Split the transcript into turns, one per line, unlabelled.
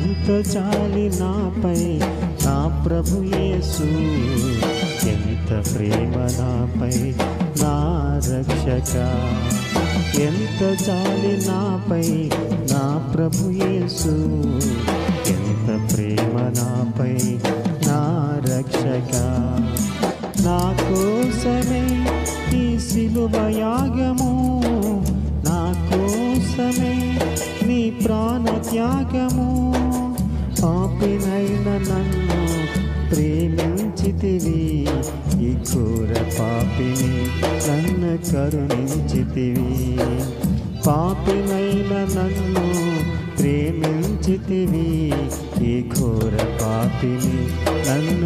ఎంత జాలి నాపై నా ప్రభు యేసు, ఎంత ప్రేమ నాపై నా రక్షక. ఎంత జాలి నాపై నా ప్రభు యేసు, ఎంత ప్రేమ నాపై నా రక్షక. నా కోసమే ఈ సిలువ యాగము, నా కోసమే నీ ప్రాణ త్యాగము. పాపినైన నన్ను ప్రేమించితివి, ఈ ఘోర పాపిని నన్ను కరుణించితివి. పాపినైన నన్ను ప్రేమించితివి, ఈ ఘోర పాపిని నన్ను